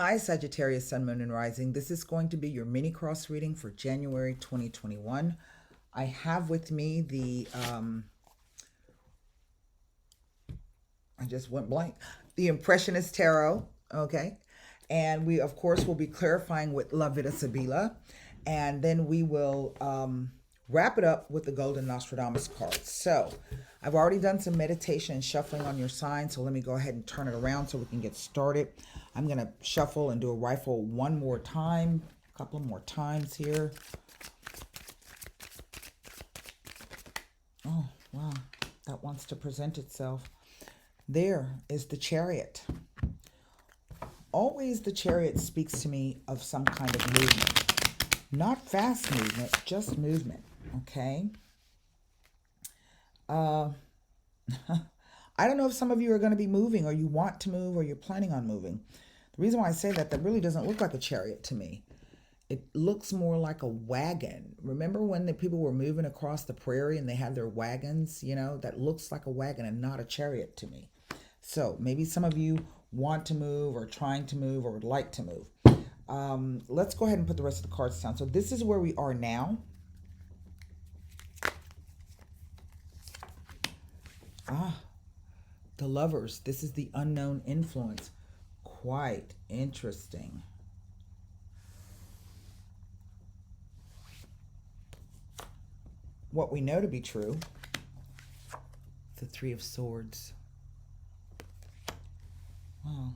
Hi, Sagittarius, Sun, Moon, and Rising. This is going to be your mini cross reading for January 2021. I have with me I just went blank, the Impressionist Tarot, okay? And we, of course, will be clarifying with La Vida Sibila. And then we will wrap it up with the Golden Nostradamus cards. So I've already done some meditation and shuffling on your sign, so let me go ahead and turn it around so we can get started. I'm going to shuffle and do a rifle one more time, a couple more times here. Oh, wow, that wants to present itself. There is the Chariot. Always the Chariot speaks to me of some kind of movement. Not fast movement, just movement, okay? I don't know if some of you are going to be moving or you want to move or you're planning on moving. The reason why I say that really doesn't look like a chariot to me. It looks more like a wagon. Remember when the people were moving across the prairie and they had their wagons, you know, that looks like a wagon and not a chariot to me. So maybe some of you want to move or trying to move or would like to move. Let's go ahead and put the rest of the cards down. So this is where we are now. The Lovers. This is the unknown influence. Quite interesting. What we know to be true. The Three of Swords. Wow.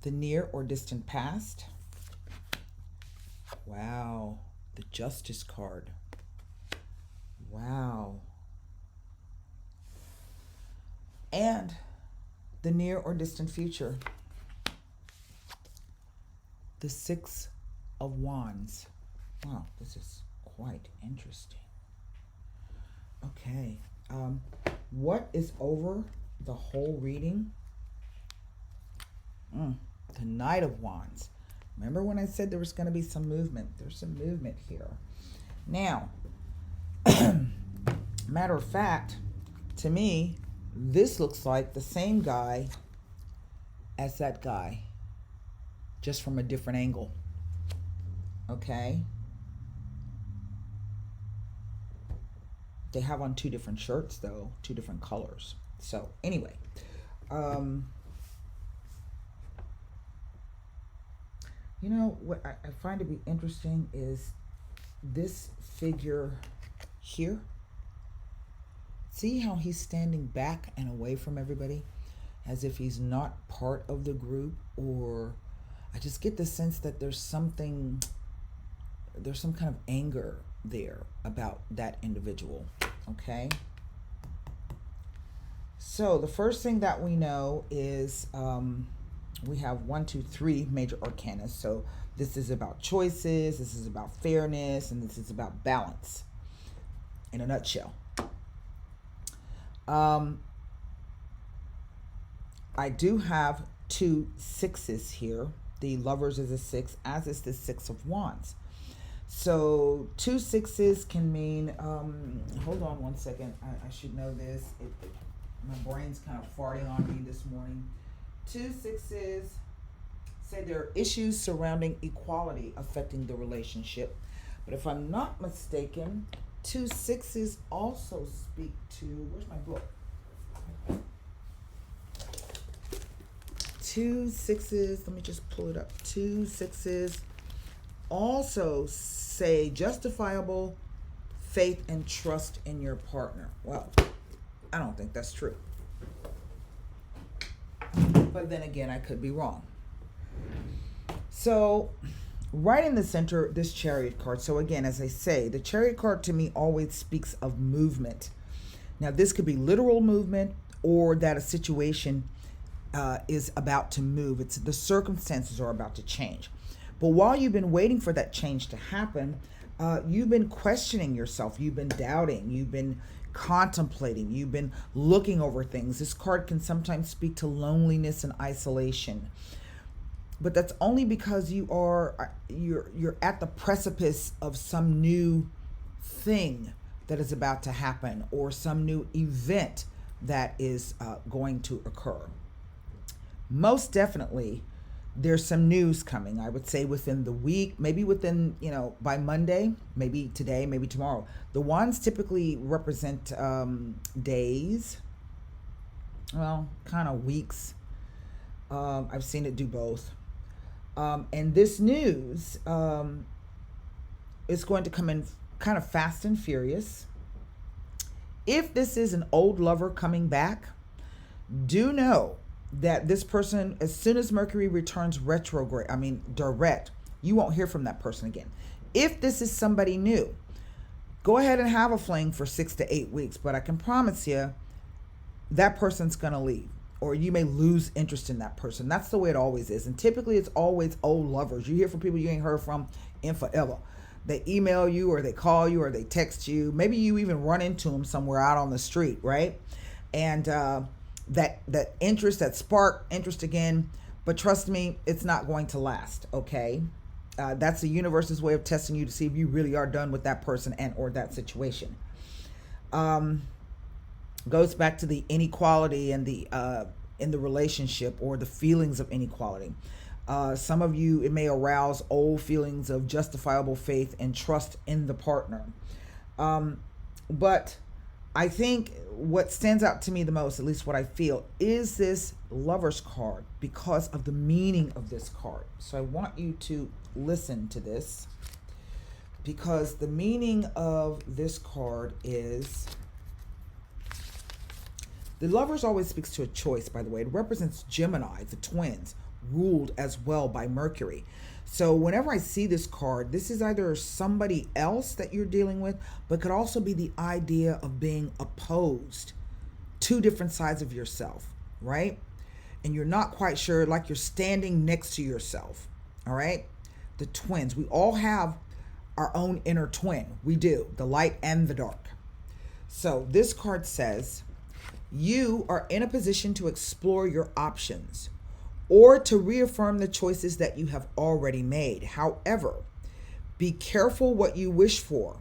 The near or distant past. Wow. The Justice card. Wow. And the near or distant future. The Six of Wands. Wow, this is quite interesting. Okay. What is over the whole reading? The Knight of Wands. Remember when I said there was going to be some movement? There's some movement here. Now, matter of fact, to me, this looks like the same guy as that guy, just from a different angle. Okay? They have on two different shirts, though, two different colors. So, anyway. You know, what I find to be interesting is this figure here. See how he's standing back and away from everybody as if he's not part of the group, or I just get the sense that there's some kind of anger there about that individual, okay? So the first thing that we know is we have 1, 2, 3 major arcana. So this is about choices, this is about fairness, and this is about balance in a nutshell. I do have 2 sixes here. The Lovers is a 6, as is the Six of Wands. So 2 sixes can mean, hold on one second. I should know this. My brain's kind of farting on me this morning. 2 sixes say there are issues surrounding equality affecting the relationship. But if I'm not mistaken, 2 sixes also speak to, where's my book? 2 sixes, let me just pull it up. 2 sixes also say justifiable faith and trust in your partner. Well, I don't think that's true. But then again, I could be wrong. So right in the center, this Chariot card. So again, as I say, the Chariot card to me always speaks of movement. Now, this could be literal movement or that a situation is about to move. It's the circumstances are about to change. But while you've been waiting for that change to happen, you've been questioning yourself. You've been doubting. You've been contemplating. You've been looking over things. This card can sometimes speak to loneliness and isolation. But that's only because you're at the precipice of some new thing that is about to happen, or some new event that is going to occur. Most definitely, There's some news coming, I would say within the week, maybe within, by Monday, maybe today, maybe tomorrow. The wands typically represent days, well, kind of weeks. I've seen it do both. And this news is going to come in kind of fast and furious. If this is an old lover coming back, do know that this person, as soon as Mercury returns retrograde, direct, you won't hear from that person again. If this is somebody new, go ahead and have a fling for 6 to 8 weeks, but I can promise you that person's going to leave, or you may lose interest in that person. That's the way it always is. And typically it's always old lovers. You hear from people you ain't heard from in forever. They email you, or they call you, or they text you. Maybe you even run into them somewhere out on the street, right? And that interest, that spark interest again. But trust me, it's not going to last, okay? That's the universe's way of testing you to see if you really are done with that person and or that situation. Goes back to the inequality and the in the relationship, or the feelings of inequality. Some of you, it may arouse old feelings of justifiable faith and trust in the partner. But I think what stands out to me the most, at least what I feel, is this Lover's card, because of the meaning of this card. So I want you to listen to this, because the meaning of this card is... The Lovers always speaks to a choice, by the way. It represents Gemini, the twins, ruled as well by Mercury. So whenever I see this card, this is either somebody else that you're dealing with, but could also be the idea of being opposed, two different sides of yourself, right? And you're not quite sure, like you're standing next to yourself, all right? The twins, we all have our own inner twin. We do, the light and the dark. So this card says, you are in a position to explore your options or to reaffirm the choices that you have already made. However, be careful what you wish for,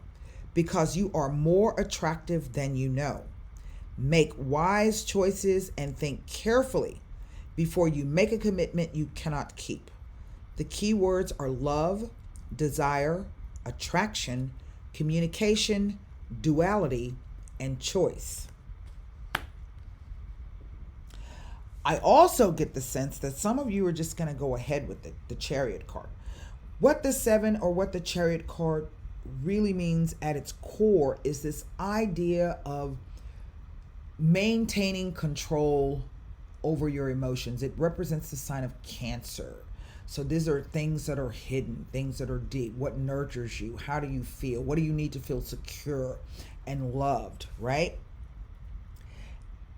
because you are more attractive than you know. Make wise choices and think carefully before you make a commitment you cannot keep. The key words are love, desire, attraction, communication, duality, and choice. I also get the sense that some of you are just going to go ahead with the Chariot card. What the 7 or what the Chariot card really means at its core is this idea of maintaining control over your emotions. It represents the sign of Cancer. So these are things that are hidden, things that are deep. What nurtures you? How do you feel? What do you need to feel secure and loved, right?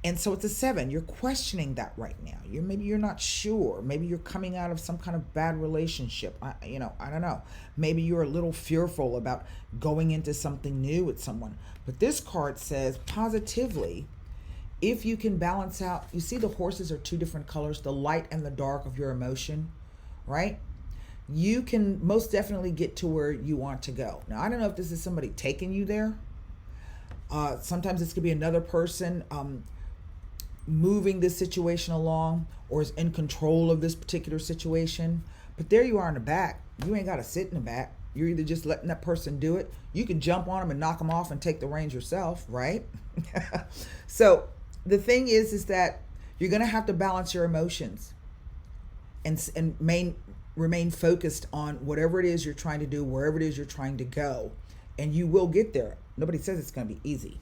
And so it's a 7. You're questioning that right now. Maybe you're not sure. Maybe you're coming out of some kind of bad relationship. I don't know. Maybe you're a little fearful about going into something new with someone. But this card says positively, if you can balance out, you see the horses are two different colors, the light and the dark of your emotion, right? You can most definitely get to where you want to go. Now, I don't know if this is somebody taking you there. Sometimes this could be another person moving this situation along, or is in control of this particular situation. But there you are in the back. You ain't got to sit in the back. You're either just letting that person do it. You can jump on them and knock them off and take the reins yourself, right? So the thing is that you're going to have to balance your emotions and remain focused on whatever it is you're trying to do, wherever it is you're trying to go, and you will get there. Nobody says it's going to be easy.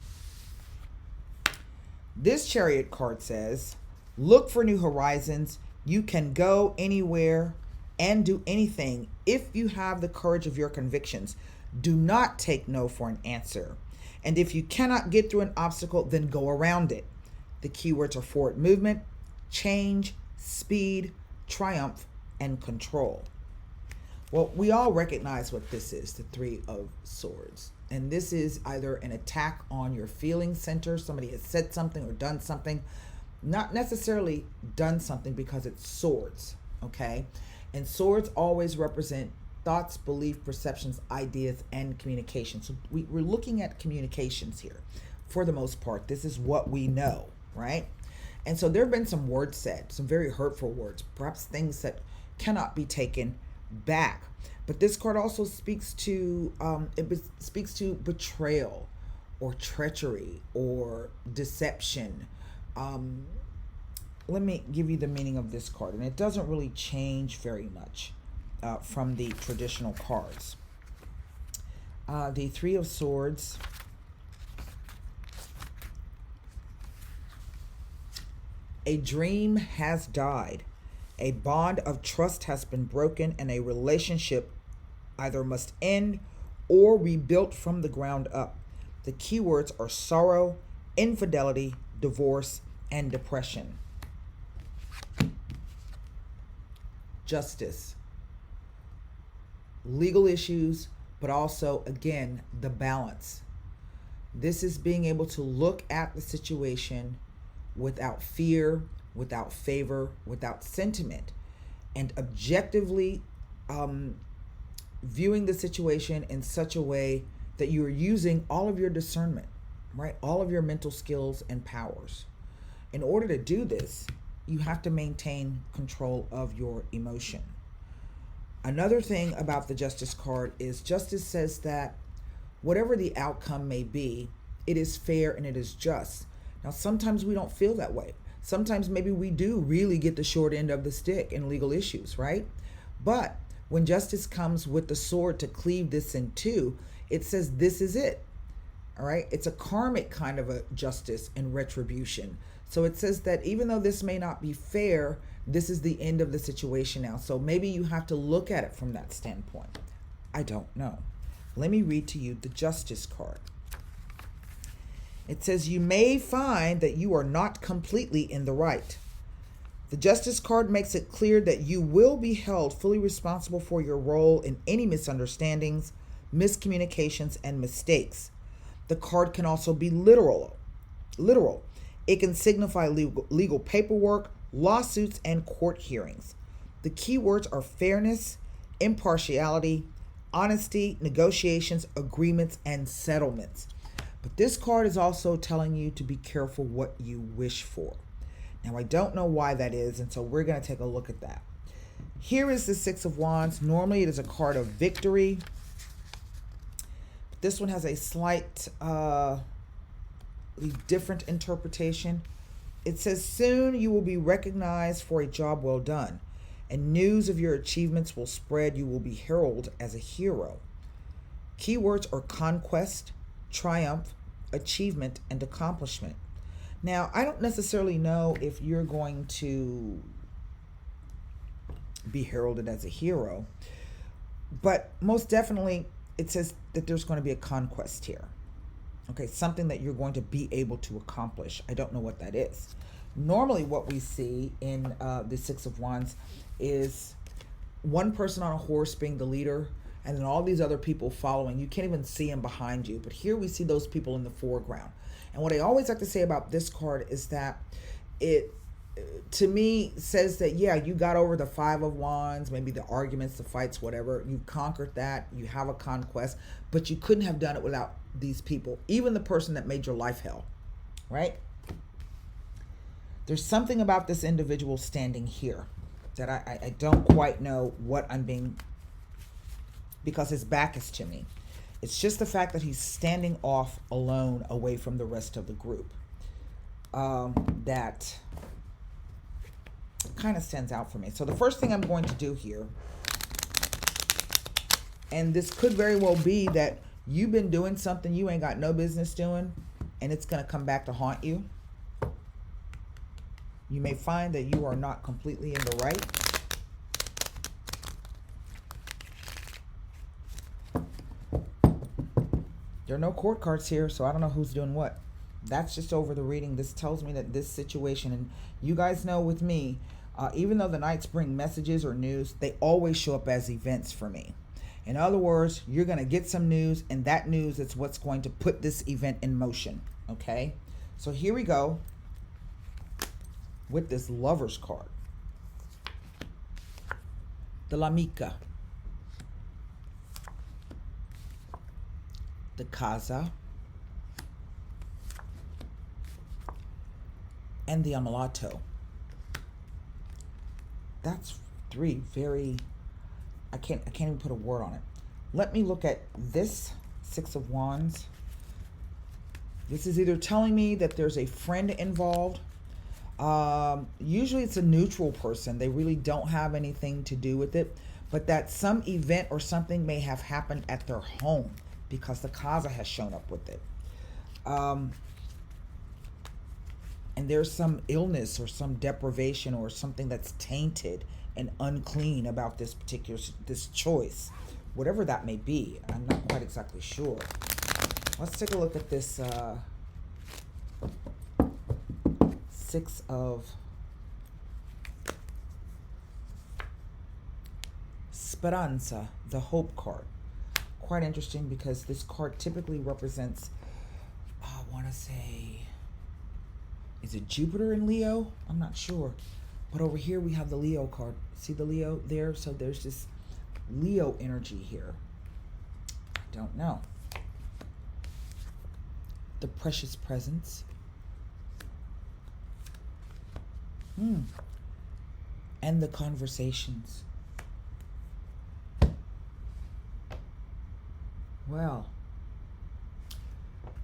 This Chariot card says, look for new horizons. You can go anywhere and do anything if you have the courage of your convictions. Do not take no for an answer. And if you cannot get through an obstacle, then go around it. The keywords are forward movement, change, speed, triumph, and control. Well, we all recognize what this is, the 3 of Swords. And this is either an attack on your feeling center. Somebody has said something or done something. Not necessarily done something, because it's swords, okay? And swords always represent thoughts, belief, perceptions, ideas, and communication. So we're looking at communications here. For the most part, this is what we know, right? And so there have been some words said, some very hurtful words, perhaps things that cannot be taken back. But this card also speaks to speaks to betrayal or treachery or deception. Let me give you the meaning of this card, and it doesn't really change very much from the traditional cards. The Three of Swords, a dream has died. A bond of trust has been broken, and a relationship either must end or rebuilt from the ground up. The keywords are sorrow, infidelity, divorce, and depression. Justice, legal issues, but also, again, the balance. This is being able to look at the situation without fear, without favor, without sentiment, and objectively viewing the situation in such a way that you are using all of your discernment, right? All of your mental skills and powers. In order to do this, you have to maintain control of your emotion. Another thing about the Justice card is Justice says that whatever the outcome may be, it is fair and it is just. Now, sometimes we don't feel that way. Sometimes maybe we do really get the short end of the stick in legal issues, right? But when justice comes with the sword to cleave this in two, it says this is it. All right? It's a karmic kind of a justice and retribution. So it says that even though this may not be fair, this is the end of the situation now. So maybe you have to look at it from that standpoint. I don't know. Let me read to you the Justice card. It says, you may find that you are not completely in the right. The Justice card makes it clear that you will be held fully responsible for your role in any misunderstandings, miscommunications, and mistakes. The card can also be literal. It can signify legal paperwork, lawsuits, and court hearings. The keywords are fairness, impartiality, honesty, negotiations, agreements, and settlements. But this card is also telling you to be careful what you wish for. Now, I don't know why that is, and so we're going to take a look at that. Here is the Six of Wands. Normally, it is a card of victory. But this one has a slight different interpretation. It says, soon you will be recognized for a job well done, and news of your achievements will spread. You will be heralded as a hero. Keywords are conquest, triumph, achievement, and accomplishment. Now, I don't necessarily know if you're going to be heralded as a hero, but most definitely it says that there's going to be a conquest here. Okay, something that you're going to be able to accomplish. I don't know what that is. Normally what we see in the Six of Wands is one person on a horse being the leader, and then all these other people following. You can't even see them behind you. But here we see those people in the foreground. And what I always like to say about this card is that it, to me, says that, yeah, you got over the Five of Wands, maybe the arguments, the fights, whatever. You conquered that. You have a conquest. But you couldn't have done it without these people. Even the person that made your life hell. Right? There's something about this individual standing here that I don't quite know what I'm being... because his back is to me. It's just the fact that he's standing off alone away from the rest of the group. That kind of stands out for me. So the first thing I'm going to do here, and this could very well be that you've been doing something you ain't got no business doing, and it's going to come back to haunt you. You may find that you are not completely in the right. There are no court cards here, so I don't know who's doing what. That's just over the reading. This tells me that this situation, and you guys know with me, even though the Knights bring messages or news, they always show up as events for me. In other words, you're going to get some news, and that news is what's going to put this event in motion. Okay? So here we go with this Lover's card. The L'Amica. The Casa, and the Ammalato. That's three. Very, I can't even put a word on it. Let me look at this Six of Wands. This is either telling me that there's a friend involved. Usually it's a neutral person. They really don't have anything to do with it, but that some event or something may have happened at their home because the Kaza has shown up with it. And there's some illness or some deprivation or something that's tainted and unclean about this choice. Whatever that may be. I'm not quite exactly sure. Let's take a look at this Six of Speranza, the Hope card. Quite interesting because this card typically represents, I want to say, is it Jupiter in Leo? I'm not sure. But over here we have the Leo card. See the Leo there? So there's this Leo energy here. I don't know. The precious presence. And the conversations. Well,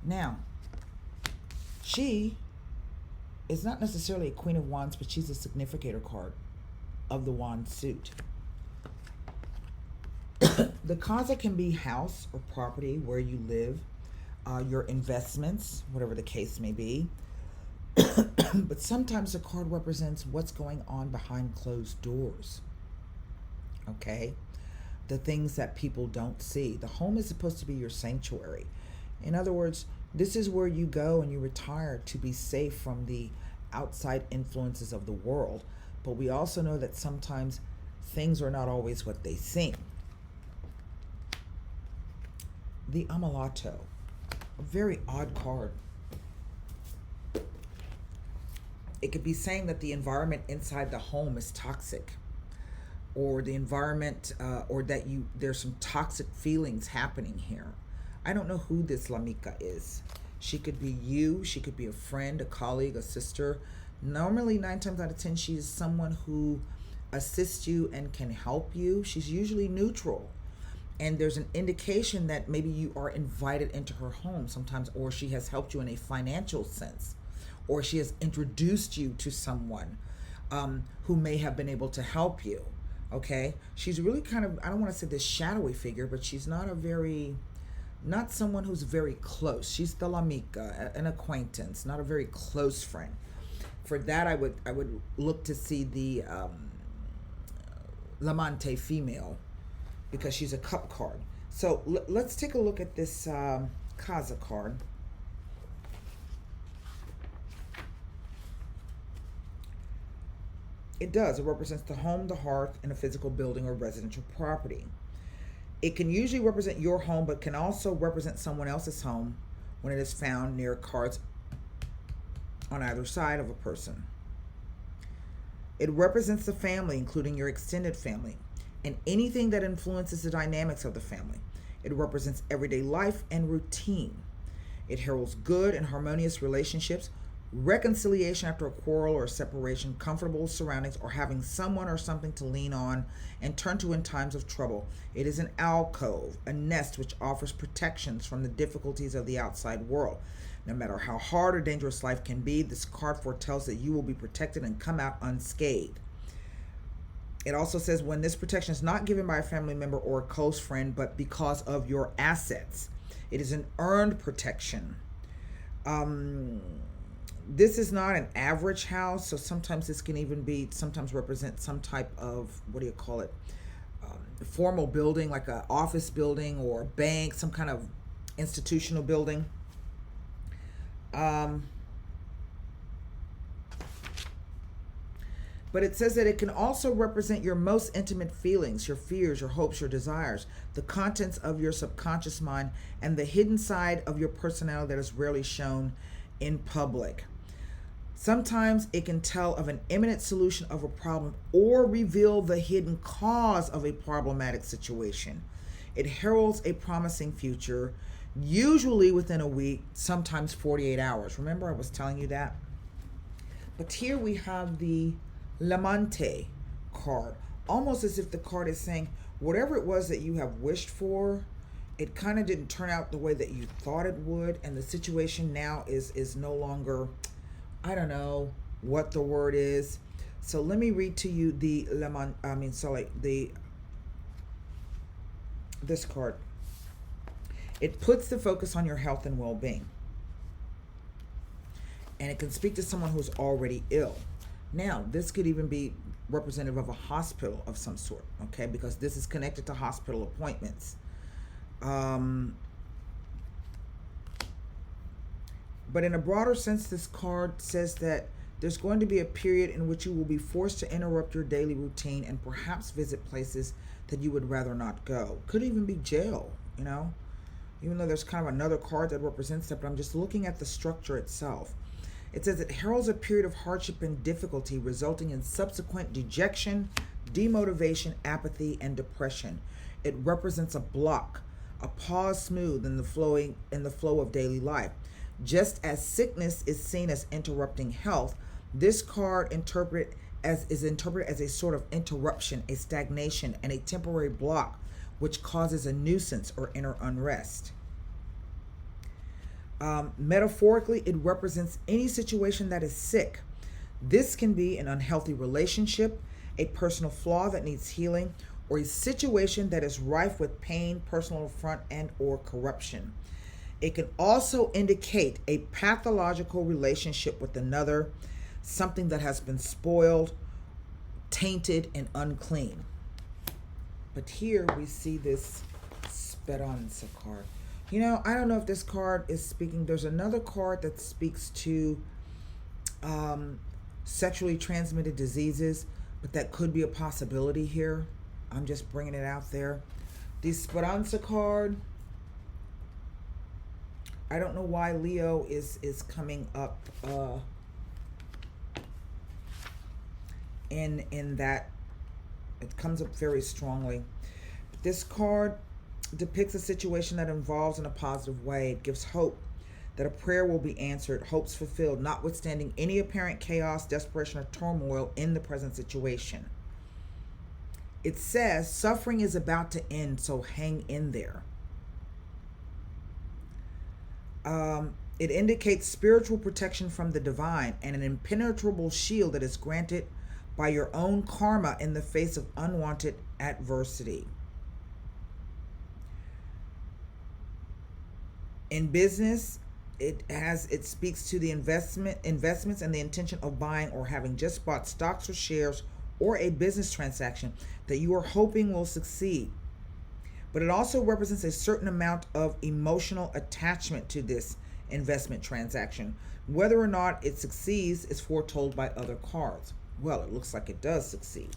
now, she is not necessarily a Queen of Wands, but she's a significator card of the Wand suit. The Kaza can be house or property where you live, your investments, whatever the case may be. But sometimes the card represents what's going on behind closed doors. Okay? The things that people don't see. The home is supposed to be your sanctuary. In other words, this is where you go and you retire to be safe from the outside influences of the world. But we also know that sometimes things are not always what they seem. The Amalato, a very odd card. It could be saying that the environment inside the home is toxic, or the environment, or that there's some toxic feelings happening here. I don't know who this Lamika is. She could be you. She could be a friend, a colleague, a sister. Normally, 9 times out of 10, she's someone who assists you and can help you. She's usually neutral. And there's an indication that maybe you are invited into her home sometimes, or she has helped you in a financial sense, or she has introduced you to someone who may have been able to help you. Okay? She's really kind of, I don't want to say this shadowy figure, but she's not someone who's very close. She's the Lamika, an acquaintance, not a very close friend. For that, I would look to see the Lamante female, because she's a cup card. So let's take a look at this Kaza card. It does. It represents the home, the hearth, and a physical building or residential property. It can usually represent your home, but can also represent someone else's home when it is found near cards on either side of a person. It represents the family, including your extended family, and anything that influences the dynamics of the family. It represents everyday life and routine. It heralds good and harmonious relationships, reconciliation after a quarrel or separation, comfortable surroundings, or having someone or something to lean on and turn to in times of trouble. It is an alcove, a nest which offers protections from the difficulties of the outside world. No matter how hard or dangerous life can be, this card foretells that you will be protected and come out unscathed. It also says when this protection is not given by a family member or a close friend, but because of your assets. It is an earned protection. This is not an average house, so sometimes this can even be, sometimes represent some type of, formal building, like an office building or a bank, some kind of institutional building. But it says that it can also represent your most intimate feelings, your fears, your hopes, your desires, the contents of your subconscious mind, and the hidden side of your personality that is rarely shown in public. Sometimes it can tell of an imminent solution of a problem or reveal the hidden cause of a problematic situation. It heralds a promising future, usually within a week, sometimes 48 hours. Remember, I was telling you that? But here we have the Lamante card, almost as if the card is saying, whatever it was that you have wished for, it kind of didn't turn out the way that you thought it would, and the situation now is no longer, I don't know what the word is. So let me read to you the this card. It puts the focus on your health and well-being, and it can speak to someone who's already ill. Now, this could even be representative of a hospital of some sort, okay, because this is connected to hospital appointments. But in a broader sense, this card says that there's going to be a period in which you will be forced to interrupt your daily routine and perhaps visit places that you would rather not go. Could even be jail, you know, even though there's kind of another card that represents that, but I'm just looking at the structure itself. It says it heralds a period of hardship and difficulty resulting in subsequent dejection, demotivation, apathy, and depression. It represents a block, a pause smooth in the flow of daily life. Just as sickness is seen as interrupting health, this card is interpreted as a sort of interruption, a stagnation, and a temporary block, which causes a nuisance or inner unrest. Metaphorically, it represents any situation that is sick. This can be an unhealthy relationship, a personal flaw that needs healing, or a situation that is rife with pain, personal affront, and or corruption. It can also indicate a pathological relationship with another, something that has been spoiled, tainted, and unclean. But here we see this Speranza card. You know, I don't know if this card is speaking. There's another card that speaks to sexually transmitted diseases, but that could be a possibility here. I'm just bringing it out there. The Speranza card, I don't know why Leo is coming up in that. It comes up very strongly. This card depicts a situation that involves in a positive way. It gives hope that a prayer will be answered, hopes fulfilled, notwithstanding any apparent chaos, desperation, or turmoil in the present situation. It says suffering is about to end, so hang in there. It indicates spiritual protection from the divine and an impenetrable shield that is granted by your own karma in the face of unwanted adversity. In business, it speaks to the investments and the intention of buying or having just bought stocks or shares or a business transaction that you are hoping will succeed. But it also represents a certain amount of emotional attachment to this investment transaction. Whether or not it succeeds is foretold by other cards. Well, it looks like it does succeed.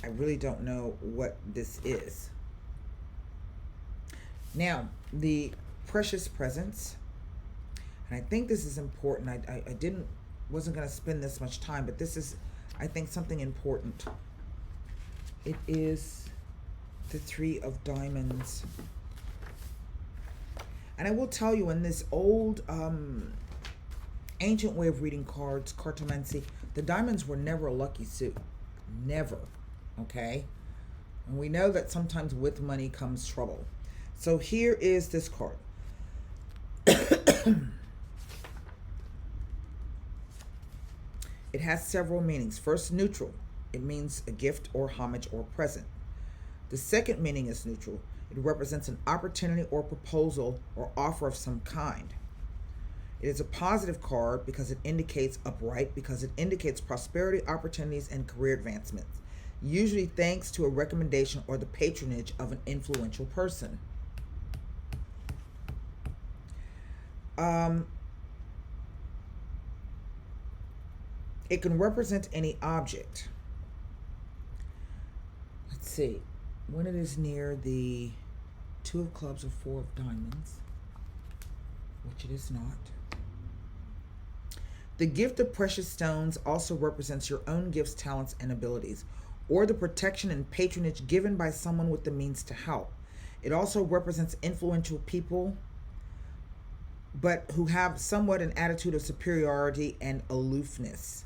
I really don't know what this is. Now, the precious presence, and I think this is important. I wasn't going to spend this much time, but this is, I think, something important. It is the Three of Diamonds. And I will tell you, in this old ancient way of reading cards, cartomancy, the diamonds were never a lucky suit. Never. Okay? And we know that sometimes with money comes trouble. So here is this card. It has several meanings. First, neutral. It means a gift or homage or present. The second meaning is neutral. It represents an opportunity or proposal or offer of some kind. It is a positive card because it indicates upright, because it indicates prosperity, opportunities, and career advancements, usually thanks to a recommendation or the patronage of an influential person. It can represent any object. Let's see. When it is near the Two of Clubs or Four of Diamonds, which it is not. The gift of precious stones also represents your own gifts, talents, and abilities, or the protection and patronage given by someone with the means to help. It also represents influential people, but who have somewhat an attitude of superiority and aloofness.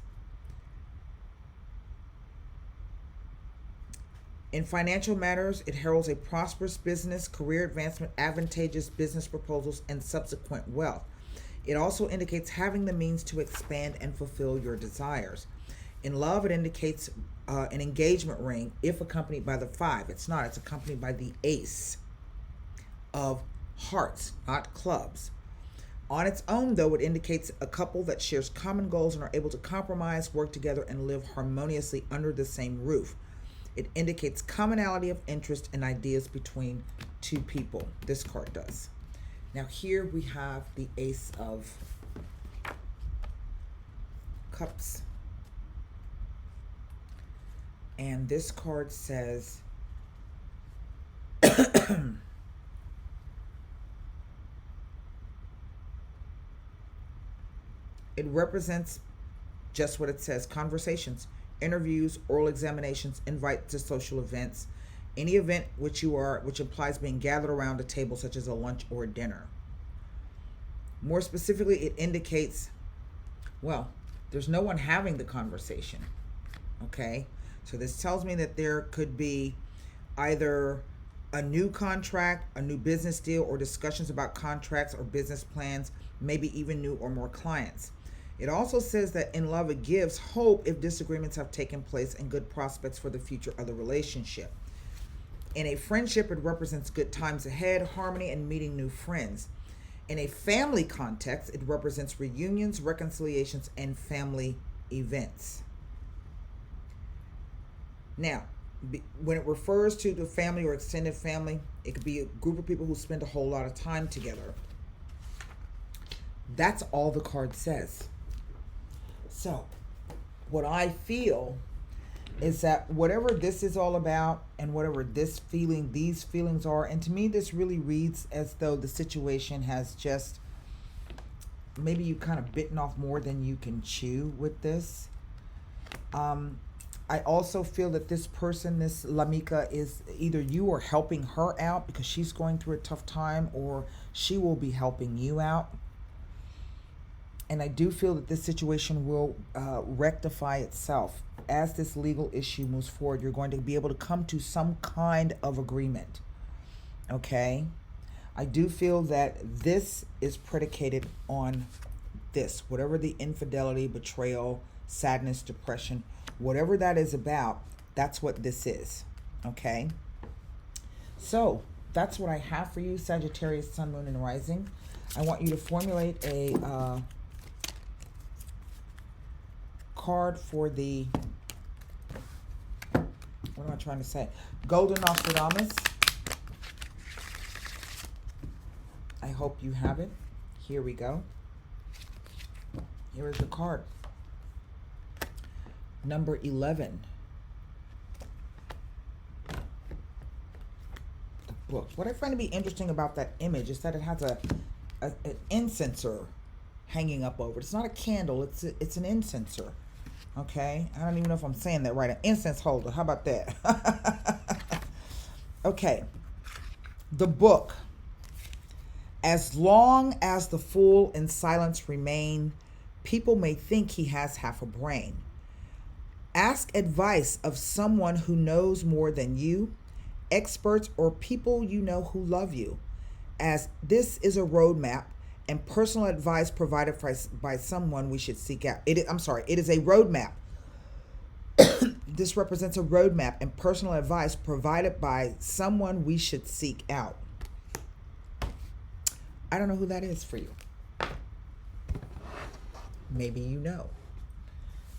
In financial matters, it heralds a prosperous business, career advancement, advantageous business proposals, and subsequent wealth. It also indicates having the means to expand and fulfill your desires. In love, it indicates an engagement ring if accompanied by the 5. It's not, it's accompanied by the ace of hearts, not clubs. On its own, though, it indicates a couple that shares common goals and are able to compromise, work together, and live harmoniously under the same roof. It indicates commonality of interest and ideas between two people. This card does. Now here we have the Ace of Cups. And this card says, it represents just what it says: conversations, interviews, oral examinations, invites to social events, any event which implies being gathered around a table, such as a lunch or a dinner. More specifically, it indicates, well, there's no one having the conversation. Okay, so this tells me that there could be either a new contract, a new business deal, or discussions about contracts or business plans, maybe even new or more clients. It also says that in love, it gives hope if disagreements have taken place and good prospects for the future of the relationship. In a friendship, it represents good times ahead, harmony, and meeting new friends. In a family context, it represents reunions, reconciliations, and family events. Now, when it refers to the family or extended family, it could be a group of people who spend a whole lot of time together. That's all the card says. So, what I feel is that whatever this is all about and whatever these feelings are, and to me this really reads as though the situation has just, maybe you kind of bitten off more than you can chew with this. I also feel that this person, this Lamika, is either you are helping her out because she's going through a tough time, or she will be helping you out. And I do feel that this situation will rectify itself. As this legal issue moves forward, you're going to be able to come to some kind of agreement. Okay? I do feel that this is predicated on this. Whatever the infidelity, betrayal, sadness, depression, whatever that is about, that's what this is. Okay? So, that's what I have for you, Sagittarius, Sun, Moon, and Rising. I want you to formulate a card for the, what am I trying to say? Golden Nostradamus. I hope you have it. Here we go. Here is the card. Number 11. The book. What I find to be interesting about that image is that it has an incenser hanging up over it. It's not a candle. It's an incenser. Okay, I don't even know if I'm saying that right. An incense holder. How about that? Okay. The book. As long as the fool in silence remain, people may think he has half a brain. Ask advice of someone who knows more than you, experts or people you know who love you, as this is a roadmap and personal advice provided by someone we should seek out. It is a roadmap. This represents a roadmap and personal advice provided by someone we should seek out. I don't know who that is for you. Maybe you know.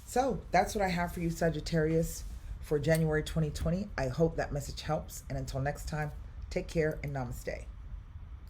So that's what I have for you, Sagittarius, for January 2020. I hope that message helps. And until next time, take care and namaste.